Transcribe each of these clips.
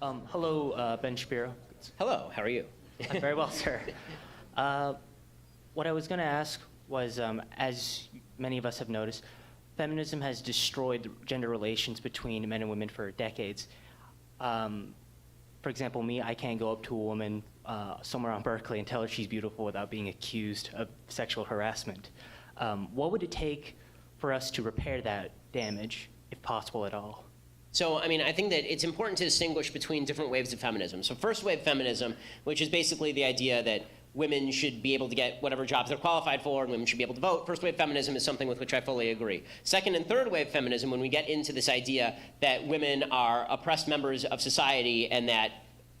Hello, Ben Shapiro. Hello, how are you? I'm very well, sir. What I was going to ask was, as many of us have noticed, feminism has destroyed gender relations between men and women for decades. For example, me, I can't go up to a woman somewhere on Berkeley and tell her she's beautiful without being accused of sexual harassment. What would it take for us to repair that damage, if possible at all? So, I mean, I think that it's important to distinguish between different waves of feminism. So first wave feminism, which is basically the idea that women should be able to get whatever jobs they're qualified for, and women should be able to vote. First wave feminism is something with which I fully agree. Second and third wave feminism, when we get into this idea that women are oppressed members of society and that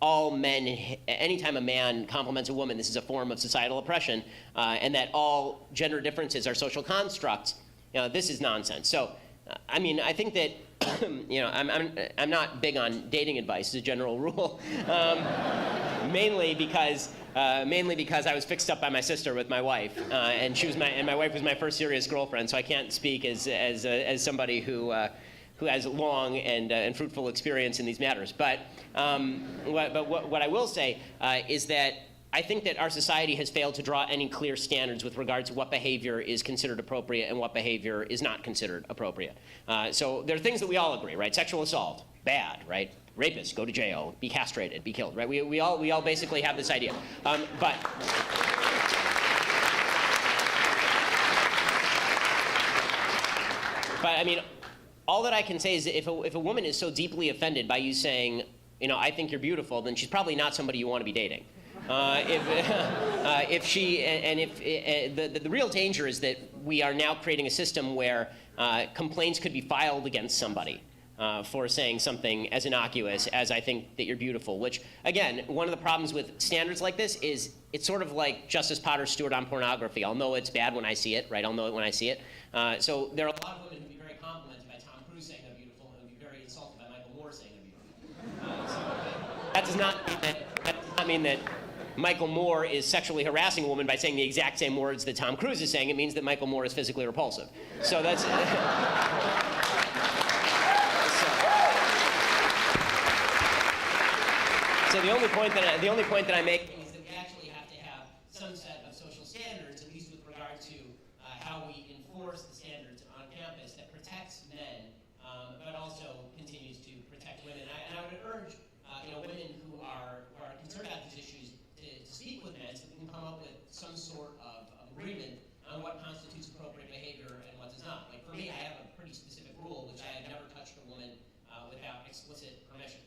all men, anytime a man compliments a woman, this is a form of societal oppression, and that all gender differences are social constructs, this is nonsense. So, I mean, I think that, I'm not big on dating advice as a general rule, mainly because I was fixed up by my sister with my wife, and my wife was my first serious girlfriend. So I can't speak as somebody who has long and fruitful experience in these matters. But what I will say is that I think that our society has failed to draw any clear standards with regard to what behavior is considered appropriate and what behavior is not considered appropriate. So there are things that we all agree, right? Sexual assault, bad, right? Rapists, go to jail, be castrated, be killed, right? We all basically have this idea. But I mean, all that I can say is that if a woman is so deeply offended by you saying, I think you're beautiful, then she's probably not somebody you want to be dating. The real danger is that we are now creating a system where complaints could be filed against somebody for saying something as innocuous as I think that you're beautiful, which, again, one of the problems with standards like this is it's sort of like Justice Potter Stewart on pornography. I'll know it's bad when I see it, right? I'll know it when I see it. So there are a lot of women who would be very complimented by Tom Cruise saying they're beautiful and would be very insulted by Michael Moore saying they're beautiful. So that does not mean that Michael Moore is sexually harassing a woman by saying the exact same words that Tom Cruise is saying. It means that Michael Moore is physically repulsive. So that's... So the only point that I make is that we actually have to have some set of social standards, at least with regard to how we enforce the standards on campus that protects men, but also continues to protect women. And I would urge women who are concerned about these issues to speak with men so we can come up with some sort of agreement on what constitutes appropriate behavior and what does not. Like for me, I have a pretty specific rule, which I have never touched a woman without explicit permission.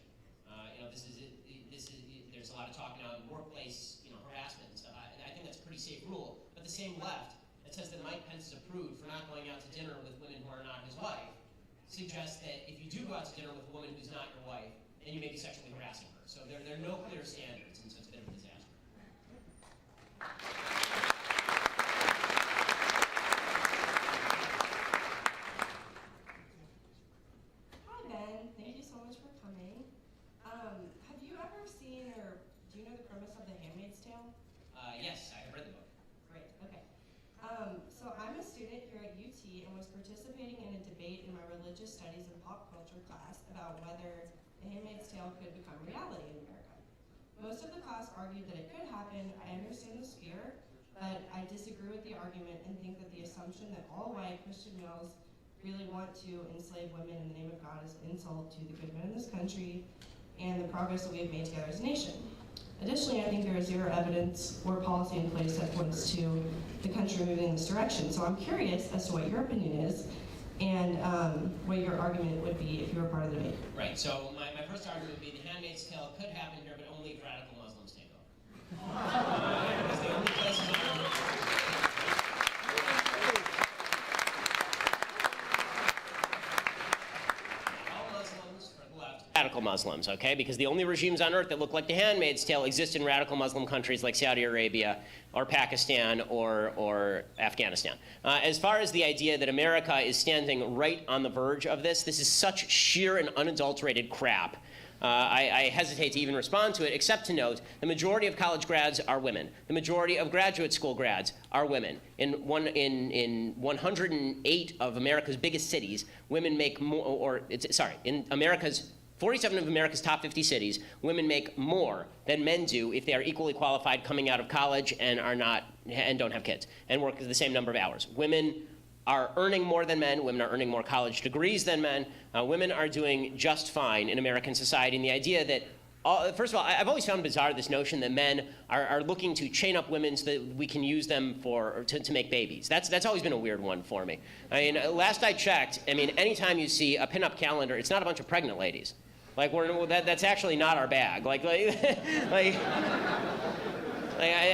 There's a lot of talk now in workplace, harassment and stuff. I think that's a pretty safe rule. But the same left that says that Mike Pence is approved for not going out to dinner with women who are not his wife suggests that if you do go out to dinner with a woman who's not your wife, then you may be sexually harassing her. So there are no clear standards, and so it's a bit of a disaster. Hi, Ben. Thank you so much for coming. Have you ever seen or do you know the premise of The Handmaid's Tale? Yes, I have read the book. Great, okay. So I'm a student here at UT and was participating in a debate in my religious studies and pop culture class about whether The Handmaid's Tale could become reality in America. Most of the class argued that it could happen. I understand the fear, but I disagree with the argument and think that the assumption that all white Christian males really want to enslave women in the name of God is an insult to the good men in this country and the progress that we have made together as a nation. Additionally, I think there is zero evidence or policy in place that points to the country moving in this direction. So I'm curious as to what your opinion is and what your argument would be if you were part of the debate. Right, so my first argument would be The Handmaid's Tale could happen here, but only if radical Muslims take over. Because the only places on radical Muslims, okay? Because the only regimes on earth that look like The Handmaid's Tale exist in radical Muslim countries like Saudi Arabia or Pakistan or Afghanistan. As far as the idea that America is standing right on the verge of this is such sheer and unadulterated crap. I hesitate to even respond to it, except to note the majority of college grads are women. The majority of graduate school grads are women. In 108 of America's biggest cities, women make more, in America's 47 of America's top 50 cities, women make more than men do if they are equally qualified coming out of college and don't have kids and work the same number of hours. Women are earning more than men. Women are earning more college degrees than men. Women are doing just fine in American society. And the idea that, first of all, I've always found bizarre this notion that men are looking to chain up women so that we can use them to make babies. That's always been a weird one for me. I mean, last I checked, I mean, anytime you see a pinup calendar, it's not a bunch of pregnant ladies. Like, that's actually not our bag. I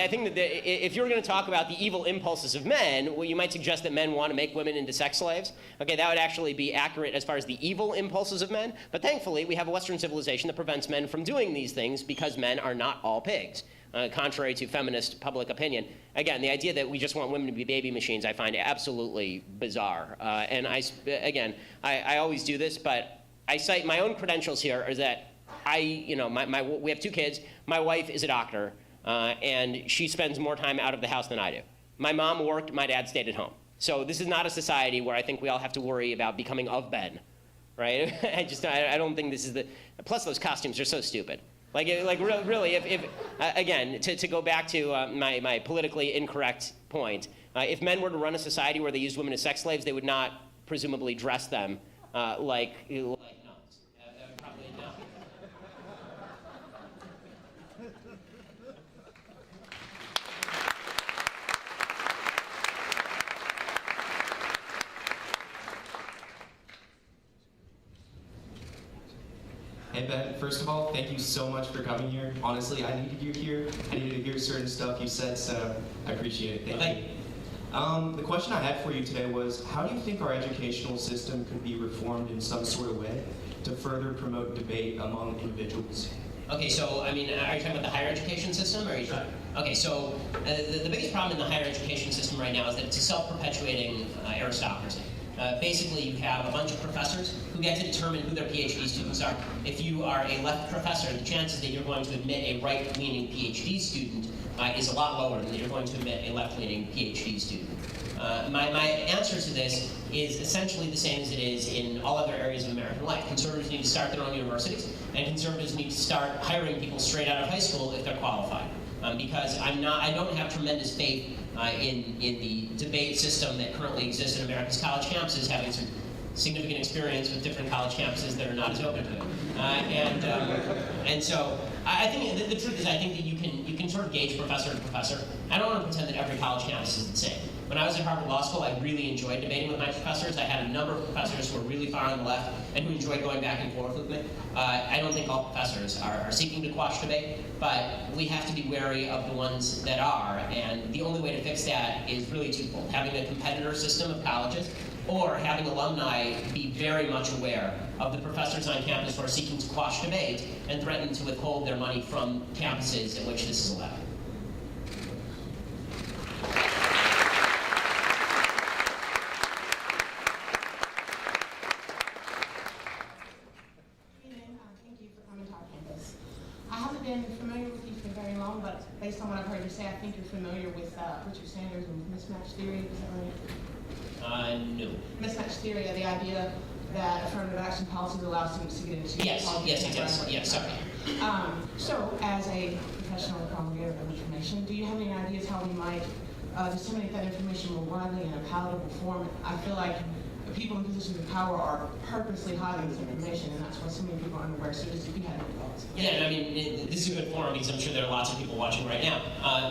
think that if you were going to talk about the evil impulses of men, well, you might suggest that men want to make women into sex slaves. Okay, that would actually be accurate as far as the evil impulses of men. But thankfully, we have a Western civilization that prevents men from doing these things because men are not all pigs, contrary to feminist public opinion. Again, the idea that we just want women to be baby machines, I find absolutely bizarre. And I always do this, but I cite my own credentials here is that we have 2 kids. My wife is a doctor. And she spends more time out of the house than I do. My mom worked, my dad stayed at home. So this is not a society where I think we all have to worry about becoming of Ben, right? I don't think this is plus those costumes are so stupid. Really, if again, to go back to my politically incorrect point, if men were to run a society where they used women as sex slaves, they would not presumably dress them like nuns. Probably not. Hey Ben, first of all, thank you so much for coming here. Honestly, I needed you here. I needed to hear certain stuff you said, so I appreciate it. Thank you. The question I had for you today was, how do you think our educational system could be reformed in some sort of way to further promote debate among individuals? Okay, so, I mean, are you talking about the higher education system, or are you talking? Okay, so the biggest problem in the higher education system right now is that it's a self-perpetuating aristocracy. Basically, you have a bunch of professors who get to determine who their PhD students are. If you are a left professor, the chances that you're going to admit a right-leaning PhD student is a lot lower than that you're going to admit a left-leaning PhD student. My answer to this is essentially the same as it is in all other areas of American life. Conservatives need to start their own universities, and conservatives need to start hiring people straight out of high school if they're qualified. Because I don't have tremendous faith in the debate system that currently exists in America's college campuses, having some significant experience with different college campuses that are not as open to it. And so I think the truth is I think that you can sort of gauge professor to professor. I don't want to pretend that every college campus is the same. When I was at Harvard Law School, I really enjoyed debating with my professors. I had a number of professors who were really far on the left and who enjoyed going back and forth with me. I don't think all professors are seeking to quash debate, but we have to be wary of the ones that are, and the only way to fix that is really twofold: having a competitor system of colleges, or having alumni be very much aware of the professors on campus who are seeking to quash debate and threaten to withhold their money from campuses in which this is allowed. Thank you for coming to our campus. I haven't been familiar with you for very long, but based on what I've heard you say, I think you're familiar with Richard Sanders and mismatch theory. Is that right? No. Mismatch theory, the idea that affirmative action policies allow students to get into Yes, college. yes, sorry. So, as a professional promulgator of information, do you have any ideas how we might disseminate that information more widely in a palatable form? I feel like the people in positions of power are purposely hiding this information, and that's why so many people are unaware. So just if you had any thoughts. Yeah, I mean, this is a good forum because I'm sure there are lots of people watching right now.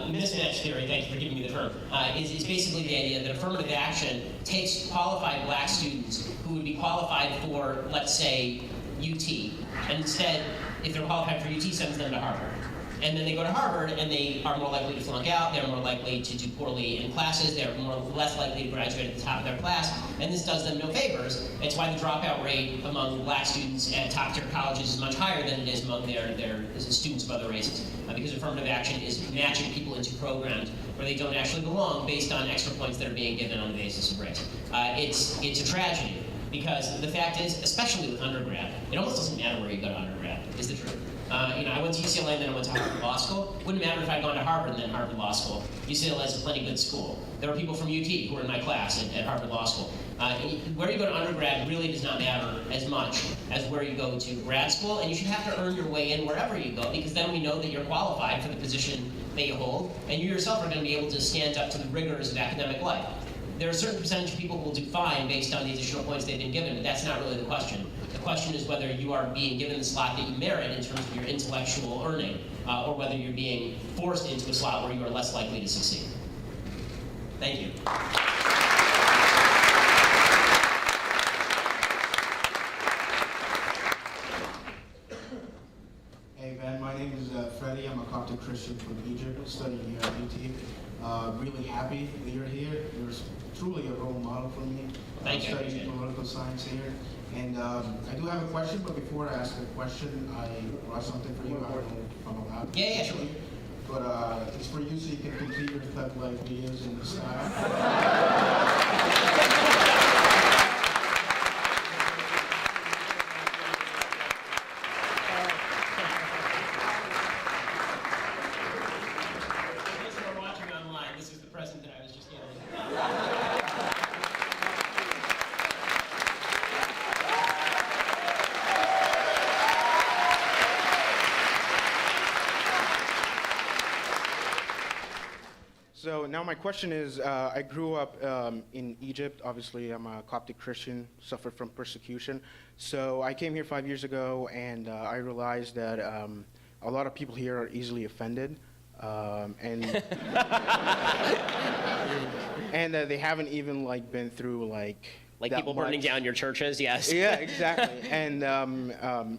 Mismatch theory, thank you for giving me the term, is basically the idea that affirmative action takes qualified black students who would be qualified for, let's say, UT, and instead, if they're qualified for UT, sends them to Harvard. And then they go to Harvard, and they are more likely to flunk out, they're more likely to do poorly in classes, they're less likely to graduate at the top of their class, and this does them no favors. It's why the dropout rate among black students at top-tier colleges is much higher than it is among their students of other races, because affirmative action is matching people into programs where they don't actually belong based on extra points that are being given on the basis of race. It's a tragedy, because the fact is, especially with undergrad, it almost doesn't matter where you go to undergrad, is the truth. I went to UCLA and then I went to Harvard Law School. Wouldn't matter if I'd gone to Harvard and then Harvard Law School. UCLA is a plenty good school. There were people from UT who were in my class at Harvard Law School. Where you go to undergrad really does not matter as much as where you go to grad school, and you should have to earn your way in wherever you go, because then we know that you're qualified for the position that you hold, and you yourself are going to be able to stand up to the rigors of academic life. There are a certain percentage of people who will do fine based on the additional points they've been given, but that's not really the question. The question is whether you are being given the slot that you merit in terms of your intellectual earning, or whether you're being forced into a slot where you are less likely to succeed. Thank you. Hey Ben, my name is Freddie. I'm a Coptic Christian from Egypt, studying here at UT. Really happy that you're here. You're truly a role model for me. Thank you. I'm studying political science here. And I do have a question, but before I ask the question, I brought something for you. I don't know if I'm allowed. Yeah, sure. But it's for you so you can complete your thug-like videos in the style. So now my question is, I grew up in Egypt. Obviously, I'm a Coptic Christian, suffered from persecution. So I came here 5 years ago, and I realized that a lot of people here are easily offended, and and they haven't even been through like people burning down your churches. Yes. Yeah, exactly. And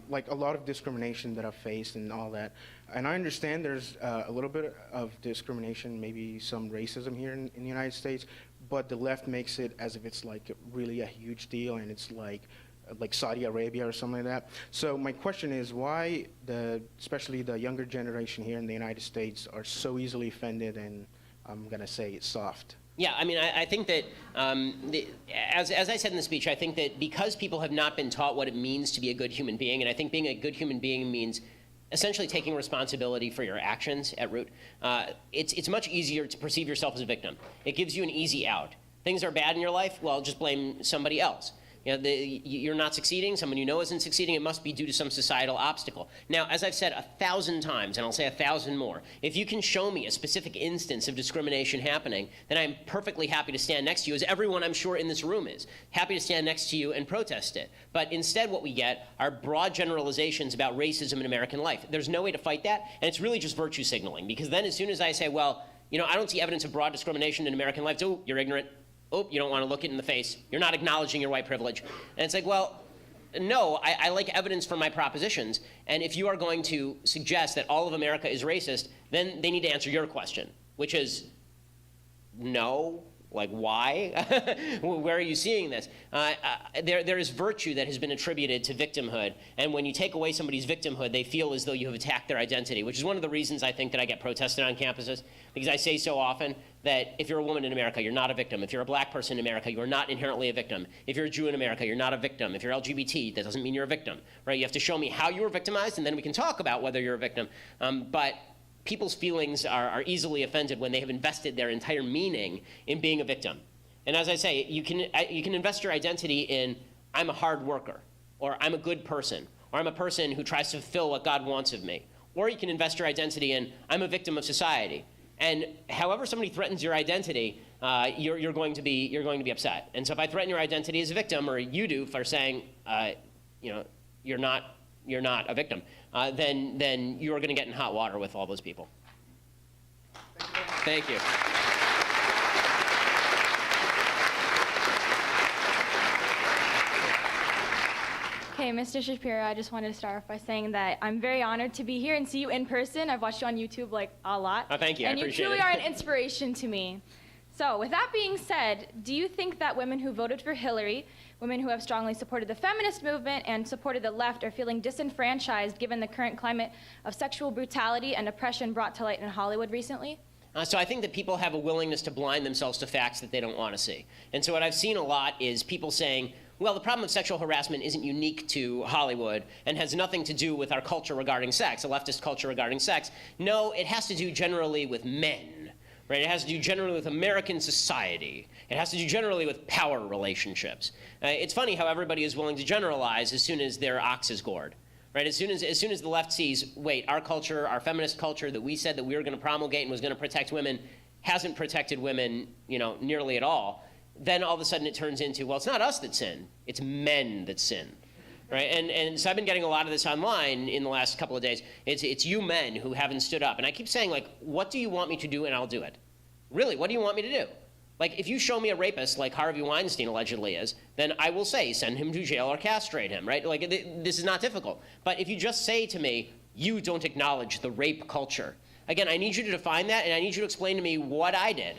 like a lot of discrimination that I've faced and all that. And I understand there's a little bit of discrimination, maybe some racism here in the United States, but the left makes it as if it's like really a huge deal, and it's like Saudi Arabia or something like that. So my question is, why especially the younger generation here in the United States are so easily offended, and I'm gonna say it's soft. Yeah, I mean, I think that, as I said in the speech, I think that because people have not been taught what it means to be a good human being, and I think being a good human being means essentially taking responsibility for your actions at root, it's much easier to perceive yourself as a victim. It gives you an easy out. Things are bad in your life, well, just blame somebody else. You know, you're not succeeding, someone you know isn't succeeding, it must be due to some societal obstacle. Now, as I've said 1,000 times, and I'll say 1,000 more, if you can show me a specific instance of discrimination happening, then I'm perfectly happy to stand next to you, as everyone I'm sure in this room is, happy to stand next to you and protest it. But instead what we get are broad generalizations about racism in American life. There's no way to fight that, and it's really just virtue signaling, because then as soon as I say, well, you know, I don't see evidence of broad discrimination in American life, oh, you're ignorant. Oh, you don't want to look it in the face. You're not acknowledging your white privilege. And it's like, well, no, I like evidence for my propositions. And if you are going to suggest that all of America is racist, then they need to answer your question, which is no. Like, why? Where are you seeing this? There is virtue that has been attributed to victimhood, and when you take away somebody's victimhood, they feel as though you have attacked their identity, which is one of the reasons I think that I get protested on campuses, because I say so often that if you're a woman in America, you're not a victim. If you're a black person in America, you are not inherently a victim. If you're a Jew in America, you're not a victim. If you're LGBT, that doesn't mean you're a victim, right? You have to show me how you were victimized, and then we can talk about whether you're a victim. But people's feelings are easily offended when they have invested their entire meaning in being a victim. And as I say, you can invest your identity in, I'm a hard worker, or I'm a good person, or I'm a person who tries to fulfill what God wants of me. Or you can invest your identity in, I'm a victim of society. And however somebody threatens your identity, you're going to be upset. And so if I threaten your identity as a victim, or you do for saying, you know, you're not a victim, then you're going to get in hot water with all those people. Thank you. Hey, Mr. Shapiro, I just wanted to start off by saying that I'm very honored to be here and see you in person. I've watched you on YouTube like a lot. Oh, thank you. I appreciate it. And you truly are an inspiration to me. So with that being said, do you think that women who voted for Hillary, women who have strongly supported the feminist movement and supported the left, are feeling disenfranchised given the current climate of sexual brutality and oppression brought to light in Hollywood recently? So I think that people have a willingness to blind themselves to facts that they don't want to see. And so what I've seen a lot is people saying, well, the problem of sexual harassment isn't unique to Hollywood and has nothing to do with our culture regarding sex, a leftist culture regarding sex. No, it has to do generally with men. right? It has to do generally with American society. It has to do generally with power relationships. It's funny how everybody is willing to generalize as soon as their ox is gored. Right? As soon as the left sees, wait, our culture, our feminist culture that we said that we were going to promulgate and was going to protect women hasn't protected women, nearly at all, then all of a sudden it turns into, well, it's not us that sin, it's men that sin. Right? And so I've been getting a lot of this online in the last couple of days. It's you men who haven't stood up. And I keep saying, like, what do you want me to do and I'll do it? Really, what do you want me to do? Like, if you show me a rapist like Harvey Weinstein allegedly is, then I will say send him to jail or castrate him, right? Like, this is not difficult. But if you just say to me, you don't acknowledge the rape culture, again, I need you to define that, and I need you to explain to me what I did.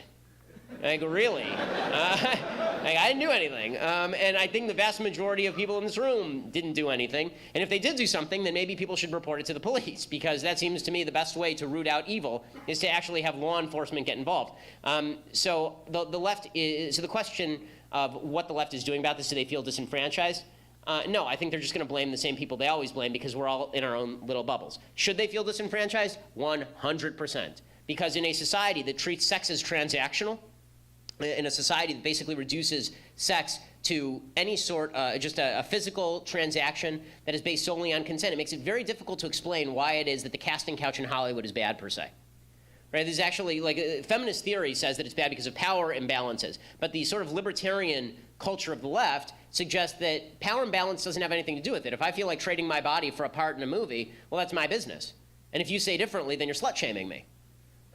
Like, really? Like, I didn't do anything. And I think the vast majority of people in this room didn't do anything. And if they did do something, then maybe people should report it to the police, because that seems to me the best way to root out evil is to actually have law enforcement get involved. So the left is, so the question of what the left is doing about this, do they feel disenfranchised? No, I think they're just going to blame the same people they always blame, because we're all in our own little bubbles. Should they feel disenfranchised? 100%. Because in a society that treats sex as transactional, in a society that basically reduces sex to any sort, just a physical transaction that is based solely on consent, it makes it very difficult to explain why it is that the casting couch in Hollywood is bad per se. Right? There's actually, like, feminist theory says that it's bad because of power imbalances, but the sort of libertarian culture of the left suggests that power imbalance doesn't have anything to do with it. If I feel like trading my body for a part in a movie, well, that's my business. And if you say differently, then you're slut-shaming me.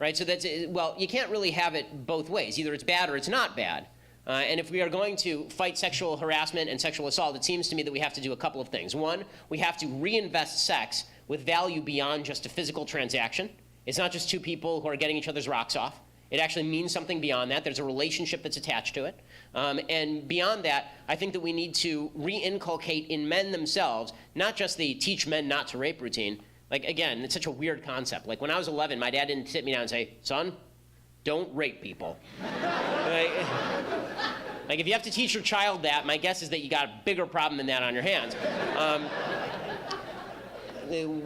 Right? So that's, well, you can't really have it both ways. Either it's bad or it's not bad. And if we are going to fight sexual harassment and sexual assault, it seems to me that we have to do a couple of things. One, we have to reinvest sex with value beyond just a physical transaction. It's not just two people who are getting each other's rocks off. It actually means something beyond that. There's a relationship that's attached to it. And beyond that, I think that we need to re-inculcate in men themselves, not just the teach men not to rape routine. Like, again, it's such a weird concept. Like, when I was 11, my dad didn't sit me down and say, son, don't rape people. Like, if you have to teach your child that, my guess is that you got a bigger problem than that on your hands.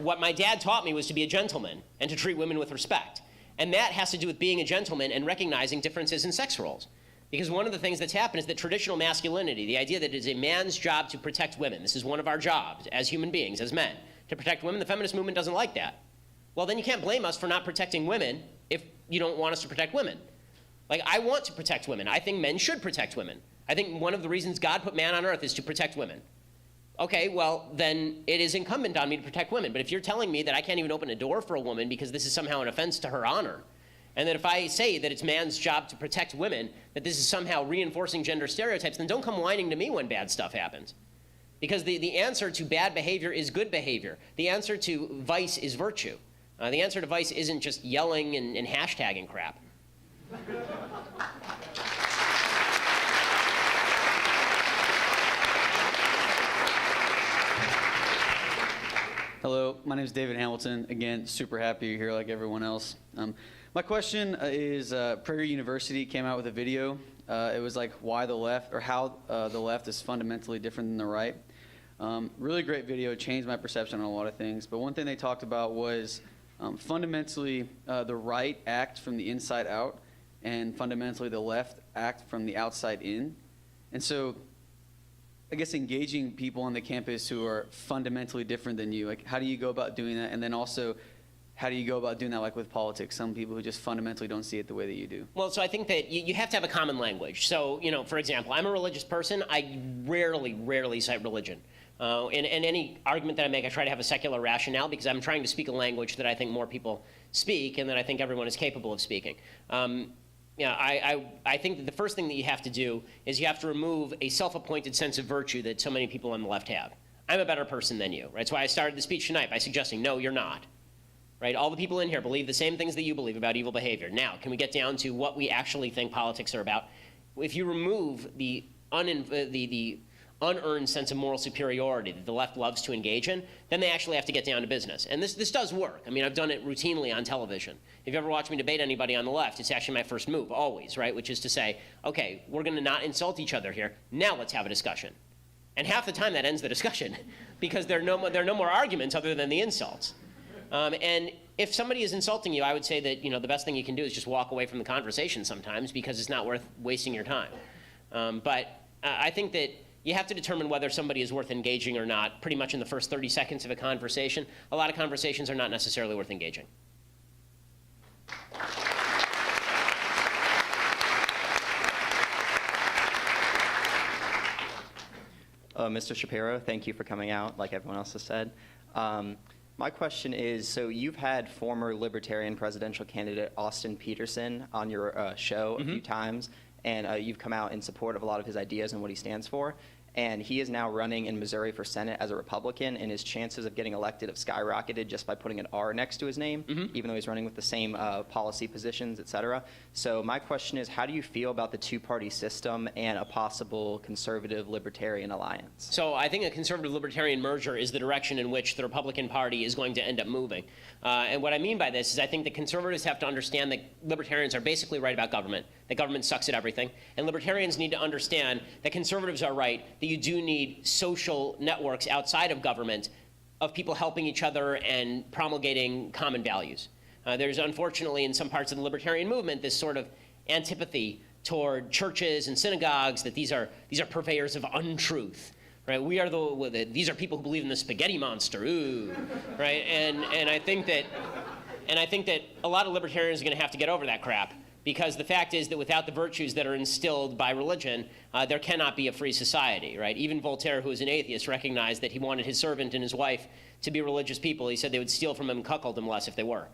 What my dad taught me was to be a gentleman and to treat women with respect. And that has to do with being a gentleman and recognizing differences in sex roles. Because one of the things that's happened is that traditional masculinity, the idea that it is a man's job to protect women, this is one of our jobs as human beings, as men, to protect women, the feminist movement doesn't like that. Well, then you can't blame us for not protecting women if you don't want us to protect women. Like, I want to protect women. I think men should protect women. I think one of the reasons God put man on earth is to protect women. Okay, well, then it is incumbent on me to protect women. But if you're telling me that I can't even open a door for a woman because this is somehow an offense to her honor, and that if I say that it's man's job to protect women, that this is somehow reinforcing gender stereotypes, then don't come whining to me when bad stuff happens. Because the answer to bad behavior is good behavior. The answer to vice is virtue. The answer to vice isn't just yelling and hashtagging crap. Hello, my name is David Hamilton. Again, super happy you're here like everyone else. My question is, Prairie University came out with a video. It was like why the left, or how the left is fundamentally different than the right. Really great video, changed my perception on a lot of things. But one thing they talked about was fundamentally the right act from the inside out, and fundamentally the left act from the outside in. And so I guess engaging people on the campus who are fundamentally different than you, like how do you go about doing that? And then also, how do you go about doing that, like with politics? Some people who just fundamentally don't see it the way that you do. Well, so I think that you have to have a common language. So, for example, I'm a religious person. I rarely cite religion. In any argument that I make, I try to have a secular rationale because I'm trying to speak a language that I think more people speak and that I think everyone is capable of speaking. I think that the first thing that you have to do is you have to remove a self-appointed sense of virtue that so many people on the left have. I'm a better person than you, right? That's why I started the speech tonight by suggesting, no, you're not. Right? All the people in here believe the same things that you believe about evil behavior. Now, can we get down to what we actually think politics are about? If you remove the unearned sense of moral superiority that the left loves to engage in, then they actually have to get down to business. And this does work. I mean, I've done it routinely on television. If you ever watch me debate anybody on the left, it's actually my first move, always, right? Which is to say, okay, we're going to not insult each other here. Now let's have a discussion. And half the time that ends the discussion because there are no more arguments other than the insults. And if somebody is insulting you, I would say that the best thing you can do is just walk away from the conversation sometimes, because it's not worth wasting your time. But I think that you have to determine whether somebody is worth engaging or not pretty much in the first 30 seconds of a conversation. A lot of conversations are not necessarily worth engaging. Mr. Shapiro, thank you for coming out, like everyone else has said. My question is, so you've had former Libertarian presidential candidate Austin Peterson on your show a few times, and you've come out in support of a lot of his ideas and what he stands for. And he is now running in Missouri for Senate as a Republican, and his chances of getting elected have skyrocketed just by putting an R next to his name, even though he's running with the same policy positions, et cetera. So my question is, how do you feel about the two-party system and a possible conservative-libertarian alliance? So I think a conservative-libertarian merger is the direction in which the Republican Party is going to end up moving. And what I mean by this is I think that conservatives have to understand that libertarians are basically right about government, that government sucks at everything. And libertarians need to understand that conservatives are right, that you do need social networks outside of government of people helping each other and promulgating common values. There's unfortunately in some parts of the libertarian movement this sort of antipathy toward churches and synagogues, that these are purveyors of untruth. Right? These are people who believe in the spaghetti monster. Ooh, right? And I think that a lot of libertarians are going to have to get over that crap, because the fact is that without the virtues that are instilled by religion, there cannot be a free society. Right? Even Voltaire, who was an atheist, recognized that he wanted his servant and his wife to be religious people. He said they would steal from him and cuckold him less if they were.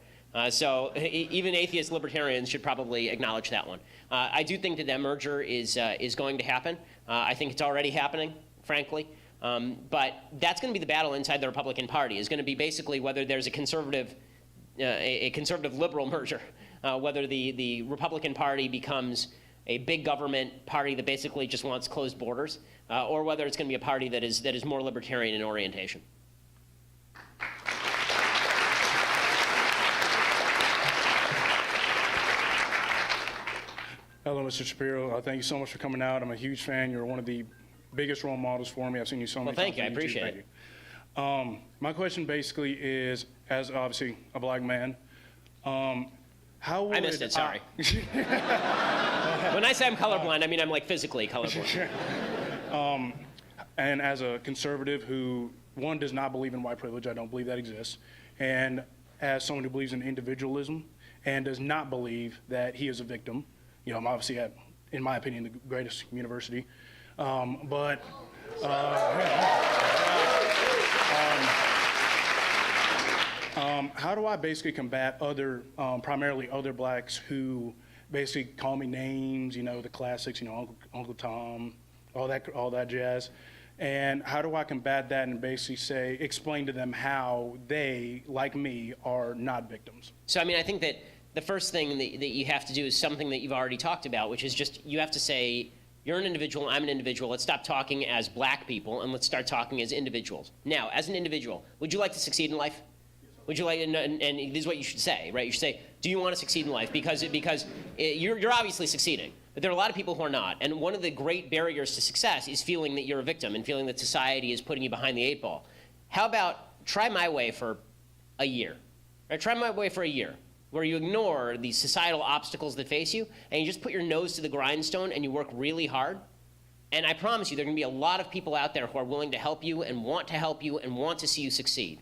So even atheist libertarians should probably acknowledge that one. I do think that merger is going to happen. I think it's already happening, frankly. But that's going to be the battle inside the Republican Party, is going to be basically whether there's a conservative liberal merger, whether the Republican Party becomes a big government party that basically just wants closed borders, or whether it's going to be a party that is more libertarian in orientation. Hello, Mr. Shapiro. Thank you so much for coming out. I'm a huge fan. You're one of the biggest role models for me. I've seen you so many Well, thank times you. I on YouTube. appreciate Thank you. My question basically is, as obviously a black man, how would I missed it, sorry. When I say I'm colorblind, I mean I'm like physically colorblind. And as a conservative who, one, does not believe in white privilege, I don't believe that exists, and as someone who believes in individualism and does not believe that he is a victim, I'm obviously at, in my opinion, the greatest university, how do I basically combat primarily other blacks who basically call me names, the classics, Uncle Tom, all that jazz, and how do I combat that and basically explain to them how they, like me, are not victims? So, I think that the first thing that you have to do is something that you've already talked about, which is just you have to say, you're an individual, I'm an individual. Let's stop talking as black people and let's start talking as individuals. Now, as an individual, would you like to succeed in life? Would you like, and this is what you should say, right? You should say, do you want to succeed in life? Because you're obviously succeeding, but there are a lot of people who are not. And one of the great barriers to success is feeling that you're a victim and feeling that society is putting you behind the 8 ball. How about try my way for a year? Right? Try my way for a year, where you ignore the societal obstacles that face you, and you just put your nose to the grindstone and you work really hard. And I promise you, there are going to be a lot of people out there who are willing to help you and want to see you succeed.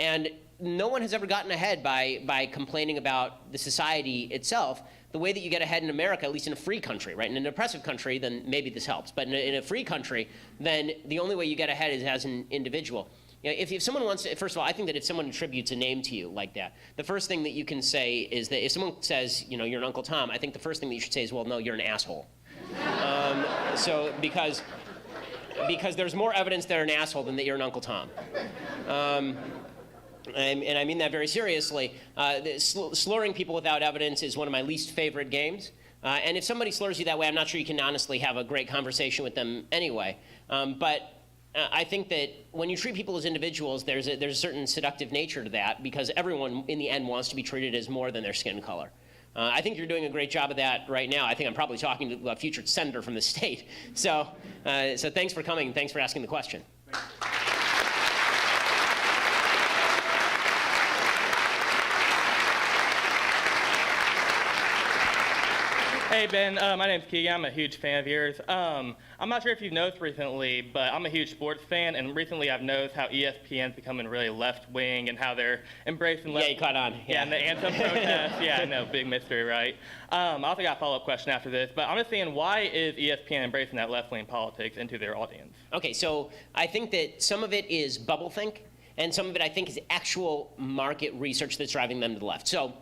And no one has ever gotten ahead by complaining about the society itself. The way that you get ahead in America, at least in a free country, right? In an oppressive country, then maybe this helps. But in a free country, then the only way you get ahead is as an individual. If someone wants to, first of all, I think that if someone attributes a name to you like that, the first thing that you can say is that if someone says, you're an Uncle Tom, I think the first thing that you should say is, well, no, you're an asshole. Because there's more evidence that you're an asshole than that you're an Uncle Tom. And I mean that very seriously. Slurring people without evidence is one of my least favorite games. And if somebody slurs you that way, I'm not sure you can honestly have a great conversation with them anyway. But I think that when you treat people as individuals, there's a certain seductive nature to that, because everyone in the end wants to be treated as more than their skin color. I think you're doing a great job of that right now. I think I'm probably talking to a future senator from the state. So thanks for coming. Thanks for asking the question. Hey, Ben. My name's Keegan. I'm a huge fan of yours. I'm not sure if you've noticed recently, but I'm a huge sports fan, and recently I've noticed how ESPN's becoming really left-wing and how they're embracing left. Yeah, you caught on. Yeah, and the anthem protests. Yeah, I know, big mystery, right? I also got a follow-up question after this, but I'm just saying, why is ESPN embracing that left-wing politics into their audience? Okay, so I think that some of it is bubble think, and some of it I think is actual market research that's driving them to the left. So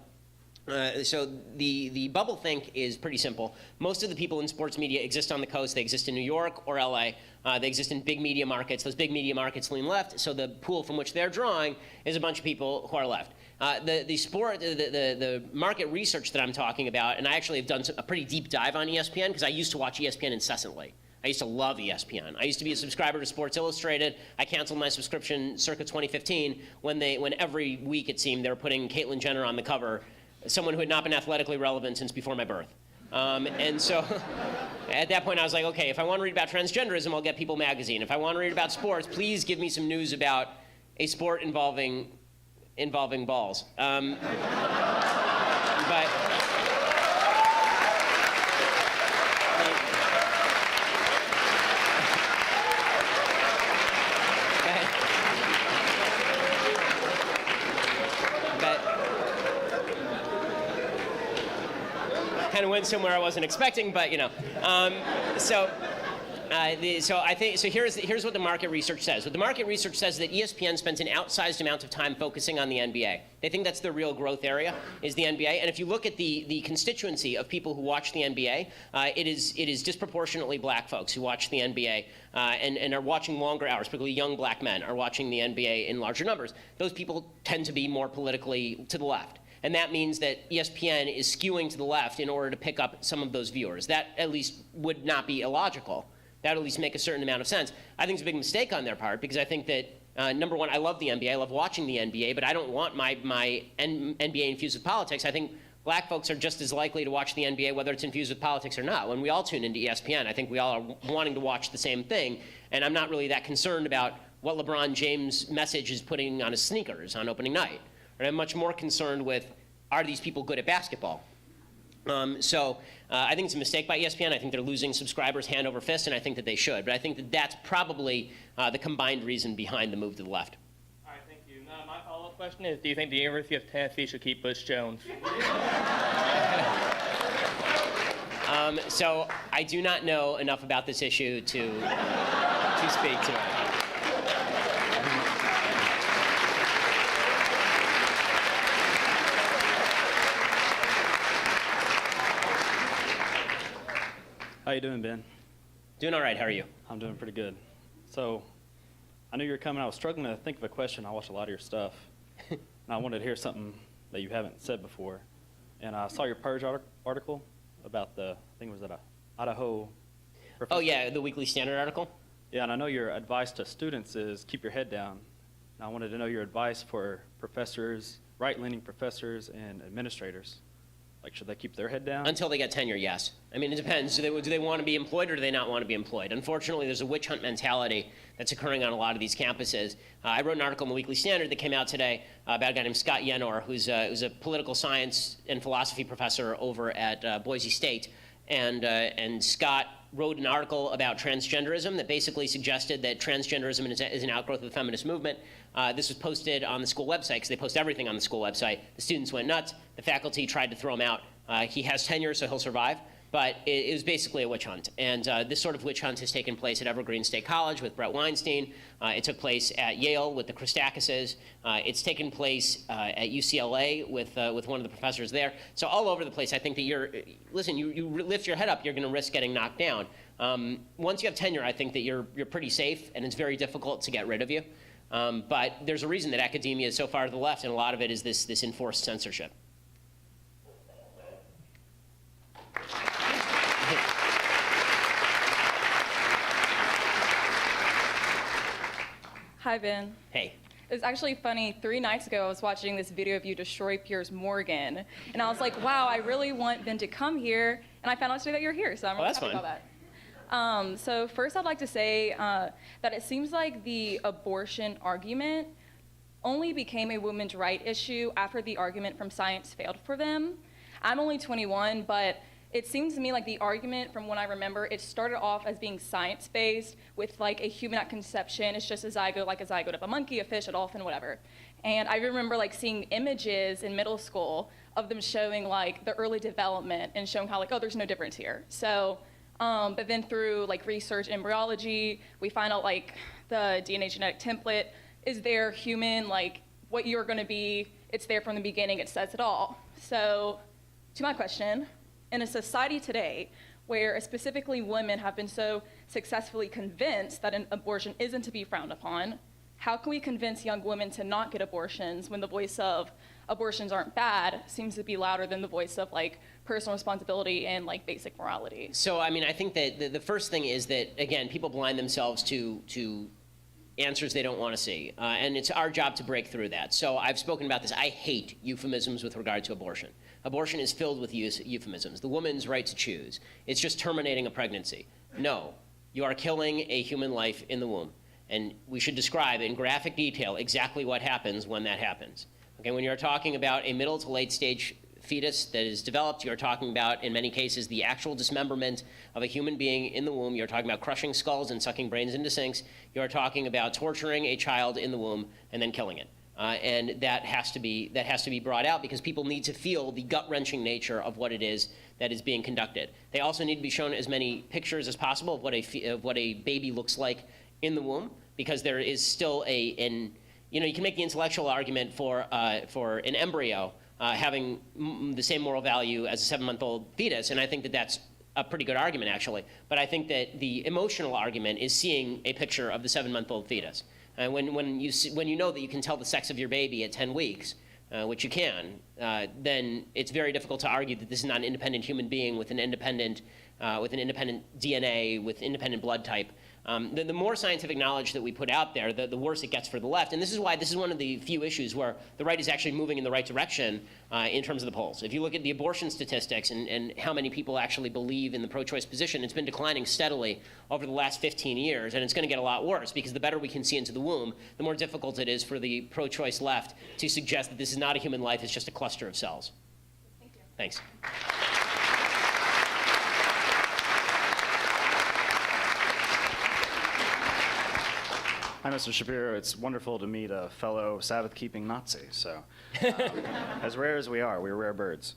the bubble think is pretty simple. Most of the people in sports media exist on the coast. They exist in New York or LA. They exist in big media markets. Those big media markets lean left, so the pool from which they're drawing is a bunch of people who are left. The market research that I'm talking about, and I actually have done a pretty deep dive on ESPN because I used to watch ESPN incessantly. I used to love ESPN. I used to be a subscriber to Sports Illustrated. I canceled my subscription circa 2015 when every week it seemed they were putting Caitlyn Jenner on the cover, someone who had not been athletically relevant since before my birth. And so at that point I was like, okay, if I want to read about transgenderism, I'll get People magazine. If I want to read about sports, please give me some news about a sport involving balls. Kind of went somewhere I wasn't expecting, but you know. So here's what the market research says. What the market research says is that ESPN spends an outsized amount of time focusing on the NBA. They think that's the real growth area, is the NBA. And if you look at the constituency of people who watch the NBA, it is disproportionately black folks who watch the NBA and are watching longer hours. Particularly young black men are watching the NBA in larger numbers. Those people tend to be more politically to the left. And that means that ESPN is skewing to the left in order to pick up some of those viewers. That at least would not be illogical. That would at least make a certain amount of sense. I think it's a big mistake on their part because I think that, number one, I love the NBA. I love watching the NBA, but I don't want my NBA infused with politics. I think black folks are just as likely to watch the NBA whether it's infused with politics or not. When we all tune into ESPN, I think we all are wanting to watch the same thing. And I'm not really that concerned about what LeBron James' message is putting on his sneakers on opening night. And I'm much more concerned with, are these people good at basketball? I think it's a mistake by ESPN. I think they're losing subscribers hand over fist, and I think that they should. But I think that that's probably the combined reason behind the move to the left. All right, thank you. Now, my follow-up question is, do you think the University of Tennessee should keep Butch Jones? So I do not know enough about this issue to speak to it. How you doing, Ben? Doing all right. How are you? I'm doing pretty good. So, I knew you were coming. I was struggling to think of a question. I watch a lot of your stuff, and I wanted to hear something that you haven't said before. And I saw your Purge article about I think it was at a Idaho professor. Oh yeah, the Weekly Standard article. Yeah, and I know your advice to students is keep your head down. And I wanted to know your advice for professors, right-leaning professors, and administrators. Like, should they keep their head down? Until they get tenure, yes. I mean, it depends. Do they want to be employed or do they not want to be employed? Unfortunately, there's a witch hunt mentality that's occurring on a lot of these campuses. I wrote an article in the Weekly Standard that came out today about a guy named Scott Yenor, who's a political science and philosophy professor over at Boise State. And Scott wrote an article about transgenderism that basically suggested that transgenderism is an outgrowth of the feminist movement. This was posted on the school website because they post everything on the school website. The students went nuts. The faculty tried to throw him out. He has tenure, so he'll survive. But it was basically a witch hunt. And this sort of witch hunt has taken place at Evergreen State College with Brett Weinstein. It took place at Yale with the Christakises. It's taken place at UCLA with one of the professors there. So all over the place, I think that you lift your head up, you're going to risk getting knocked down. Once you have tenure, I think that you're pretty safe, and it's very difficult to get rid of you. But there's a reason that academia is so far to the left, and a lot of it is this enforced censorship. Hi, Ben. Hey. It was actually funny. 3 nights ago, I was watching this video of you destroy Piers Morgan, and I was like, wow, I really want Ben to come here, and I found out today that you're here, so I'm really happy about that. So first, I'd like to say that it seems like the abortion argument only became a women's right issue after the argument from science failed for them. I'm only 21, but it seems to me like the argument, from what I remember, it started off as being science-based with like a human at conception. It's just a zygote of a monkey, a fish, a dolphin, whatever. And I remember like seeing images in middle school of them showing like the early development and showing how like, oh, there's no difference here. So, but then through like research embryology, we find out like the DNA genetic template is there, human, like what you're gonna be, it's there from the beginning, it says it all. So, to my question, in a society today where specifically women have been so successfully convinced that an abortion isn't to be frowned upon, how can we convince young women to not get abortions when the voice of abortions aren't bad seems to be louder than the voice of like personal responsibility and like basic morality? So, I mean, I think that the first thing is that, again, people blind themselves to answers they don't want to see. And it's our job to break through that. So I've spoken about this. I hate euphemisms with regard to abortion. Abortion is filled with euphemisms. The woman's right to choose. It's just terminating a pregnancy. No, you are killing a human life in the womb. And we should describe in graphic detail exactly what happens when that happens. Okay, when you're talking about a middle to late stage fetus that is developed, you're talking about, in many cases, the actual dismemberment of a human being in the womb. You're talking about crushing skulls and sucking brains into sinks. You're talking about torturing a child in the womb and then killing it. And that has to be brought out because people need to feel the gut-wrenching nature of what it is that is being conducted. They also need to be shown as many pictures as possible of what a baby looks like in the womb, because there is still you can make the intellectual argument for an embryo having the same moral value as a 7-month-old fetus, and I think that that's a pretty good argument, actually. But I think that the emotional argument is seeing a picture of the 7-month-old fetus. And when you know that you can tell the sex of your baby at 10 weeks, which you can, then it's very difficult to argue that this is not an independent human being with an independent DNA, with independent blood type. The more scientific knowledge that we put out there, the worse it gets for the left. And this is why this is one of the few issues where the right is actually moving in the right direction in terms of the polls. If you look at the abortion statistics and how many people actually believe in the pro-choice position, it's been declining steadily over the last 15 years, and it's going to get a lot worse because the better we can see into the womb, the more difficult it is for the pro-choice left to suggest that this is not a human life, it's just a cluster of cells. Thank you. Thanks. Hi, Mr. Shapiro. It's wonderful to meet a fellow Sabbath-keeping Nazi. So, as rare as we are, we're rare birds.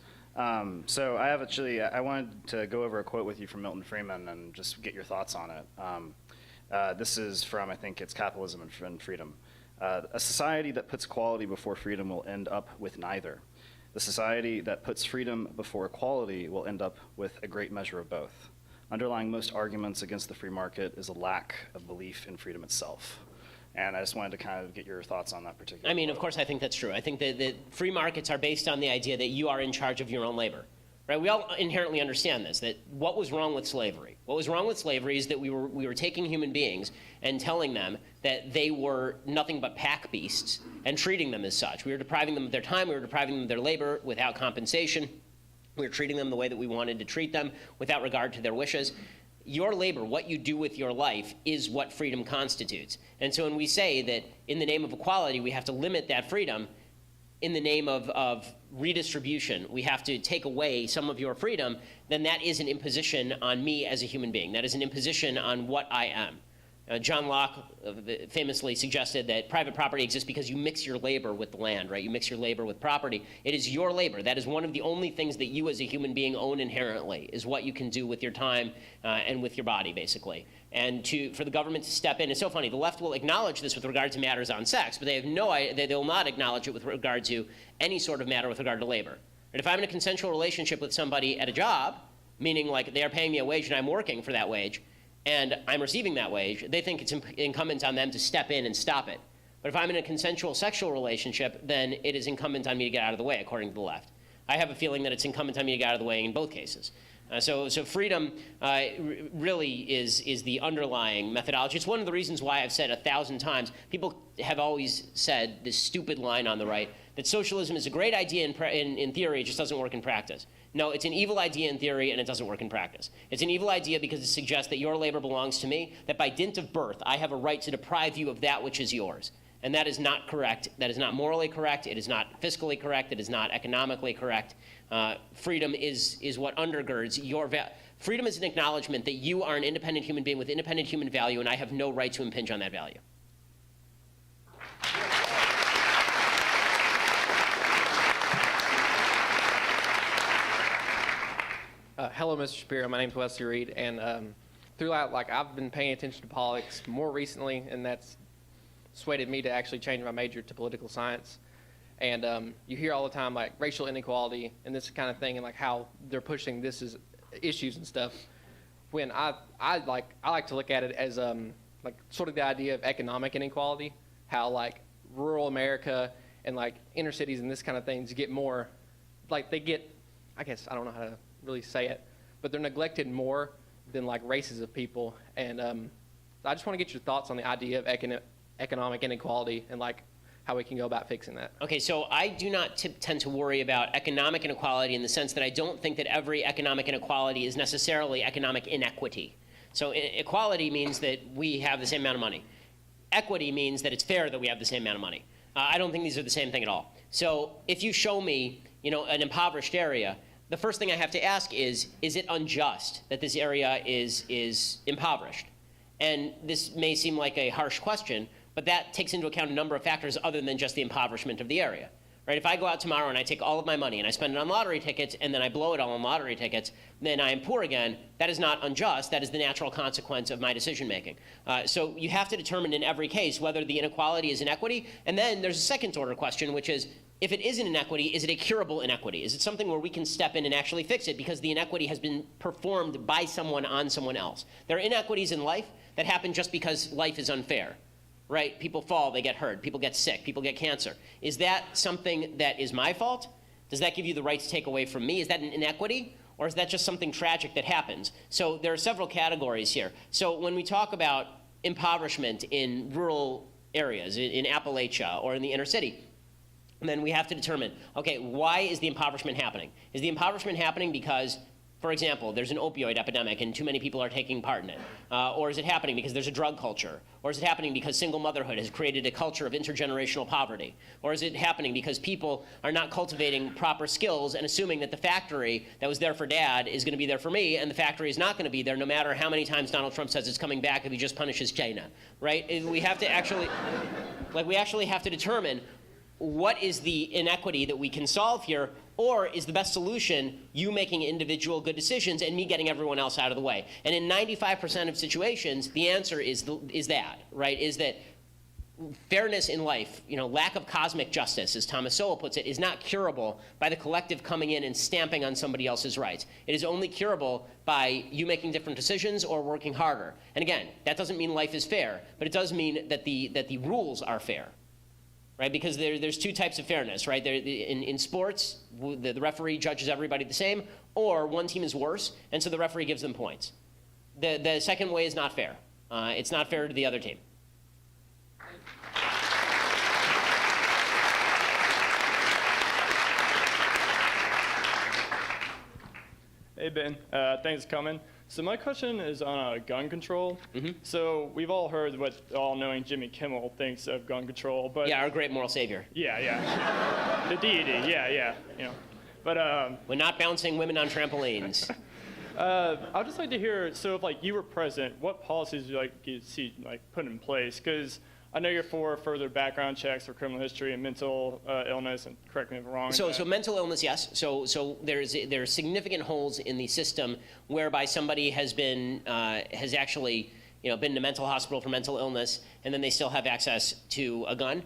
So I wanted to go over a quote with you from Milton Friedman and just get your thoughts on it. This is from, I think it's Capitalism and Freedom. A society that puts equality before freedom will end up with neither. The society that puts freedom before equality will end up with a great measure of both. Underlying most arguments against the free market is a lack of belief in freedom itself. And I just wanted to kind of get your thoughts on that particular I mean, of course, I think that's true. I think that free markets are based on the idea that you are in charge of your own labor. Right? We all inherently understand this, that what was wrong with slavery? What was wrong with slavery is that we were taking human beings and telling them that they were nothing but pack beasts and treating them as such. We were depriving them of their time, we were depriving them of their labor without compensation. We were treating them the way that we wanted to treat them without regard to their wishes. Your labor, what you do with your life, is what freedom constitutes. And so when we say that in the name of equality, we have to limit that freedom, in the name of redistribution, we have to take away some of your freedom, then that is an imposition on me as a human being. That is an imposition on what I am. John Locke famously suggested that private property exists because you mix your labor with the land, right? You mix your labor with property. It is your labor. That is one of the only things that you as a human being own inherently, is what you can do with your time and with your body, basically. And for the government to step in, it's so funny, the left will acknowledge this with regard to matters on sex, but they will not acknowledge it with regard to any sort of matter with regard to labor. And if I'm in a consensual relationship with somebody at a job, meaning like they are paying me a wage and I'm working for that wage, and I'm receiving that wage, they think it's incumbent on them to step in and stop it. But if I'm in a consensual sexual relationship, then it is incumbent on me to get out of the way, according to the left. I have a feeling that it's incumbent on me to get out of the way in both cases. So freedom really is the underlying methodology. It's one of the reasons why I've said 1,000 times, people have always said this stupid line on the right, that socialism is a great idea in theory, it just doesn't work in practice. No, it's an evil idea in theory, and it doesn't work in practice. It's an evil idea because it suggests that your labor belongs to me, that by dint of birth, I have a right to deprive you of that which is yours. And that is not correct. That is not morally correct. It is not fiscally correct. It is not economically correct. Freedom is what undergirds your freedom is an acknowledgement that you are an independent human being with independent human value, and I have no right to impinge on that value. Hello, Mr. Shapiro. My name's Wesley Reed, and throughout, I've been paying attention to politics more recently, and that's swayed me to actually change my major to political science. And you hear all the time racial inequality and this kind of thing, and how they're pushing this as issues and stuff. When I like to look at it as sort of the idea of economic inequality, how rural America and inner cities and this kind of things get more, they get, I guess I don't know how to really say it, but they're neglected more than races of people. And I just want to get your thoughts on the idea of economic inequality and how we can go about fixing that. Okay, so I do not tend to worry about economic inequality in the sense that I don't think that every economic inequality is necessarily economic inequity. So equality means that we have the same amount of money. Equity means that it's fair that we have the same amount of money. I don't think these are the same thing at all. So if you show me, an impoverished area, the first thing I have to ask is it unjust that this area is impoverished? And this may seem like a harsh question, but that takes into account a number of factors other than just the impoverishment of the area. Right? If I go out tomorrow and I take all of my money and I spend it on lottery tickets and then I blow it all on lottery tickets, then I am poor again. That is not unjust. That is the natural consequence of my decision making. So you have to determine in every case whether the inequality is inequity. And then there's a second order question, which is, if it is an inequity, is it a curable inequity? Is it something where we can step in and actually fix it because the inequity has been performed by someone on someone else? There are inequities in life that happen just because life is unfair. Right? People fall, they get hurt, people get sick, people get cancer. Is that something that is my fault? Does that give you the right to take away from me? Is that an inequity? Or is that just something tragic that happens? So there are several categories here. So when we talk about impoverishment in rural areas, in Appalachia or in the inner city, then we have to determine, okay, why is the impoverishment happening? Is the impoverishment happening because, for example, there's an opioid epidemic and too many people are taking part in it? Or is it happening because there's a drug culture? Or is it happening because single motherhood has created a culture of intergenerational poverty? Or is it happening because people are not cultivating proper skills and assuming that the factory that was there for dad is going to be there for me, and the factory is not going to be there no matter how many times Donald Trump says it's coming back if he just punishes China, right? We have to actually, we actually have to determine what is the inequity that we can solve here, or is the best solution you making individual good decisions and me getting everyone else out of the way? And in 95% of situations, the answer is that, right? Is that fairness in life, lack of cosmic justice, as Thomas Sowell puts it, is not curable by the collective coming in and stamping on somebody else's rights. It is only curable by you making different decisions or working harder. And again, that doesn't mean life is fair, but it does mean that the rules are fair. Right, because there's two types of fairness, right? In sports, the referee judges everybody the same, or one team is worse, and so the referee gives them points. The second way is not fair. It's not fair to the other team. Hey, Ben. Thanks for coming. So my question is on gun control. Mm-hmm. So we've all heard what all-knowing Jimmy Kimmel thinks of gun control, but yeah, our great moral savior. Yeah, the deity. Yeah. But we're not bouncing women on trampolines. I'd just like to hear. So if you were president, what policies would you see put in place? Because I know you're for further background checks for criminal history and mental illness, and correct me if I'm wrong. So mental illness, yes. So there are significant holes in the system whereby somebody has actually been in a mental hospital for mental illness, and then they still have access to a gun.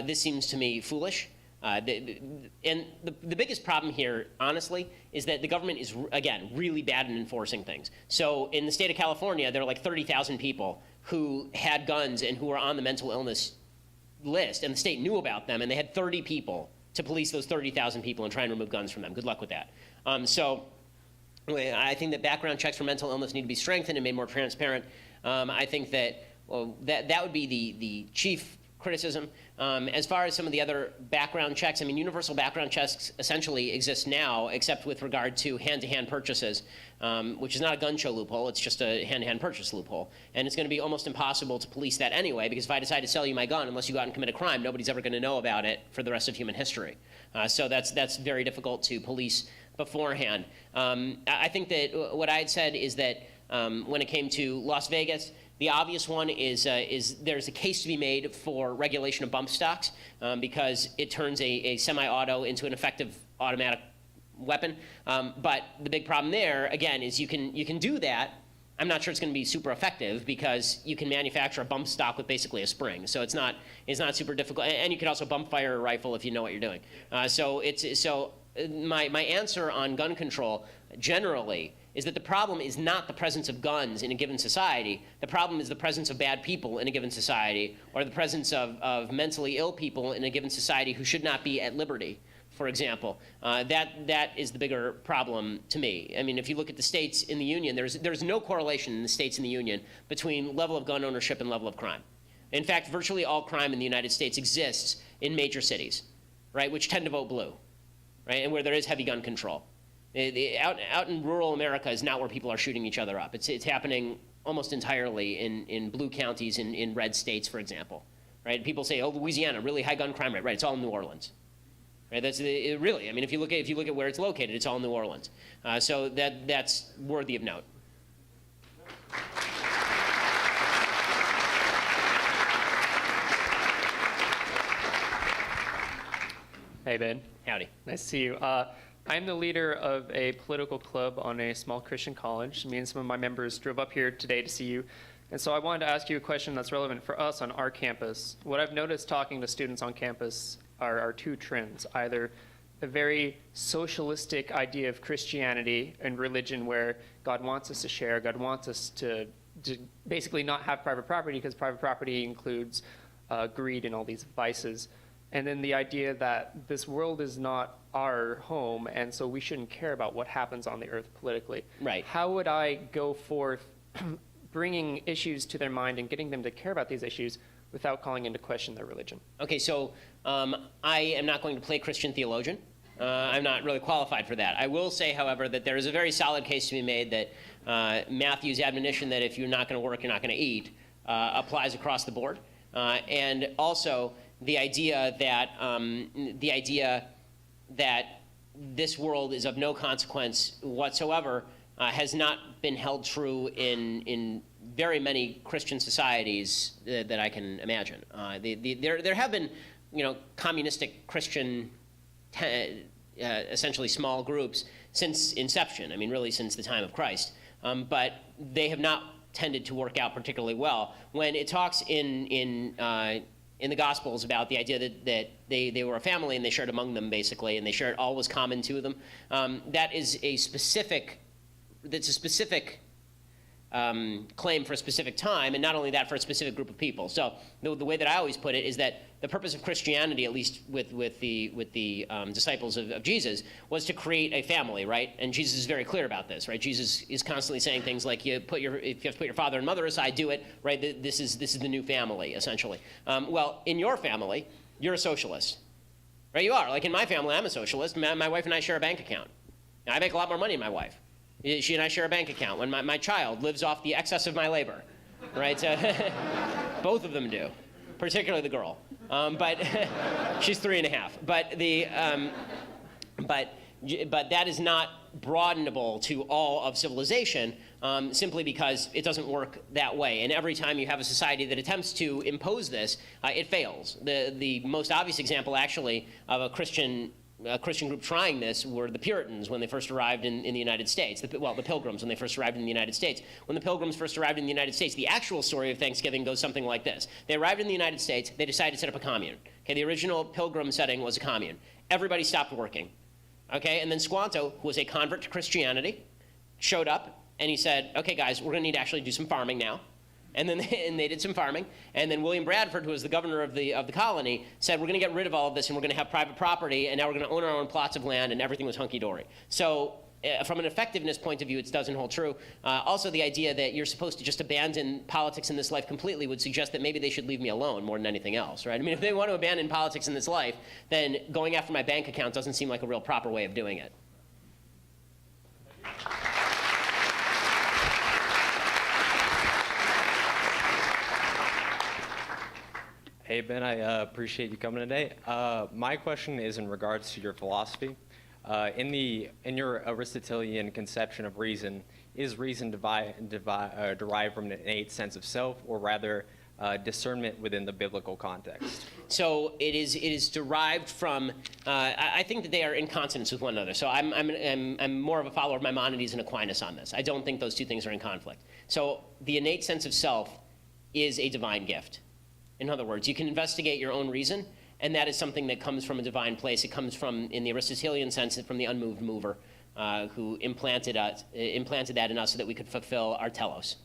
This seems to me foolish. And the biggest problem here, honestly, is that the government is, again, really bad in enforcing things. So in the state of California, there are 30,000 people who had guns and who were on the mental illness list, and the state knew about them, and they had 30 people to police those 30,000 people and try and remove guns from them. Good luck with that. So I think that background checks for mental illness need to be strengthened and made more transparent. I think that that would be the chief criticism. As far as some of the other background checks, I mean, universal background checks essentially exist now, except with regard to hand-to-hand purchases, which is not a gun show loophole, it's just a hand-to-hand purchase loophole. And it's going to be almost impossible to police that anyway, because if I decide to sell you my gun, unless you go out and commit a crime, nobody's ever going to know about it for the rest of human history. So that's very difficult to police beforehand. I think that what I had said is that when it came to Las Vegas, the obvious one is there's a case to be made for regulation of bump stocks because it turns a semi-auto into an effective automatic weapon. But the big problem there, again, is you can do that. I'm not sure it's going to be super effective because you can manufacture a bump stock with basically a spring. So it's not super difficult. And you can also bump fire a rifle if you know what you're doing. So my answer on gun control generally is that the problem is not the presence of guns in a given society. The problem is the presence of bad people in a given society, or the presence of mentally ill people in a given society who should not be at liberty, for example. That is the bigger problem to me. I mean, if you look at the states in the Union, there's no correlation in the states in the Union between level of gun ownership and level of crime. In fact, virtually all crime in the United States exists in major cities, right, which tend to vote blue, right, and where there is heavy gun control. Out in rural America is not where people are shooting each other up. It's happening almost entirely in blue counties in red states, for example. Right? People say, "Oh, Louisiana, really high gun crime rate." Right? It's all in New Orleans. Right? Really. I mean, if you look at where it's located, it's all in New Orleans. So that's worthy of note. Hey, Ben. Howdy. Nice to see you. I'm the leader of a political club on a small Christian college. Me and some of my members drove up here today to see you. And so I wanted to ask you a question that's relevant for us on our campus. What I've noticed talking to students on campus are two trends. Either a very socialistic idea of Christianity and religion where God wants us to share, God wants us to basically not have private property because private property includes greed and all these vices. And then the idea that this world is not our home, and so we shouldn't care about what happens on the earth politically. Right. How would I go forth bringing issues to their mind and getting them to care about these issues without calling into question their religion? Okay, so I am not going to play Christian theologian. I'm not really qualified for that. I will say, however, that there is a very solid case to be made that Matthew's admonition that if you're not going to work, you're not going to eat applies across the board. And also the idea that this world is of no consequence whatsoever has not been held true in very many Christian societies that I can imagine. There have been, communistic Christian, essentially small groups since inception. I mean, really since the time of Christ, but they have not tended to work out particularly well. When it talks in the Gospels about the idea that they were a family and they shared among them, basically, and they shared all was common to them. That is a specific claim for a specific time, and not only that, for a specific group of people. So the way that I always put it is that the purpose of Christianity, at least with the disciples of Jesus, was to create a family, right? And Jesus is very clear about this, right? Jesus is constantly saying things like, if you have to put your father and mother aside, do it, right? This is the new family, essentially. Well, in your family, you're a socialist, right? You are. Like in my family, I'm a socialist. My wife and I share a bank account. Now, I make a lot more money than my wife. She and I share a bank account. When my child lives off the excess of my labor, right? So both of them do, particularly the girl. But she's 3.5. But that is not broadenable to all of civilization simply because it doesn't work that way. And every time you have a society that attempts to impose this, it fails. The most obvious example, actually, of a Christian group trying this were the Puritans when they first arrived in the United States. The Pilgrims when they first arrived in the United States. When the Pilgrims first arrived in the United States, the actual story of Thanksgiving goes something like this. They arrived in the United States. They decided to set up a commune. Okay, the original Pilgrim setting was a commune. Everybody stopped working. Okay, and then Squanto, who was a convert to Christianity, showed up and he said, "Okay, guys, we're going to need to actually do some farming now." And then they did some farming. And then William Bradford, who was the governor of the colony, said, "We're going to get rid of all of this and we're going to have private property, and now we're going to own our own plots of land," and everything was hunky-dory. So from an effectiveness point of view, it doesn't hold true. Also, the idea that you're supposed to just abandon politics in this life completely would suggest that maybe they should leave me alone more than anything else, right? I mean, if they want to abandon politics in this life, then going after my bank account doesn't seem like a real proper way of doing it. Hey, Ben, I appreciate you coming today. My question is in regards to your philosophy. In your Aristotelian conception of reason, is reason derived from an innate sense of self, or rather discernment within the biblical context? So it is derived from. I think that they are in consonance with one another. So I'm more of a follower of Maimonides and Aquinas on this. I don't think those two things are in conflict. So the innate sense of self is a divine gift. In other words, you can investigate your own reason, and that is something that comes from a divine place. It comes from, in the Aristotelian sense, from the unmoved mover who implanted that in us so that we could fulfill our telos.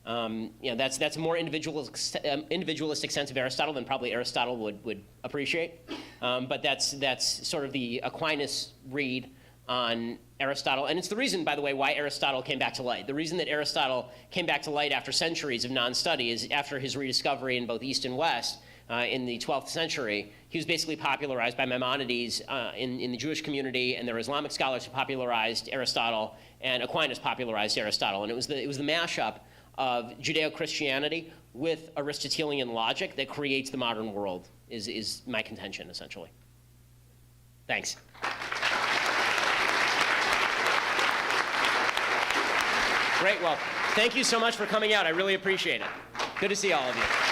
That's a more individualistic sense of Aristotle than probably Aristotle would appreciate. But that's sort of the Aquinas read on Aristotle. And it's the reason, by the way, why Aristotle came back to light. The reason that Aristotle came back to light after centuries of non-study is after his rediscovery in both East and West in the 12th century. He was basically popularized by Maimonides in the Jewish community, and there were Islamic scholars who popularized Aristotle, and Aquinas popularized Aristotle. And it was the mashup of Judeo-Christianity with Aristotelian logic that creates the modern world, is my contention, essentially. Thanks. Great. Well, thank you so much for coming out. I really appreciate it. Good to see all of you.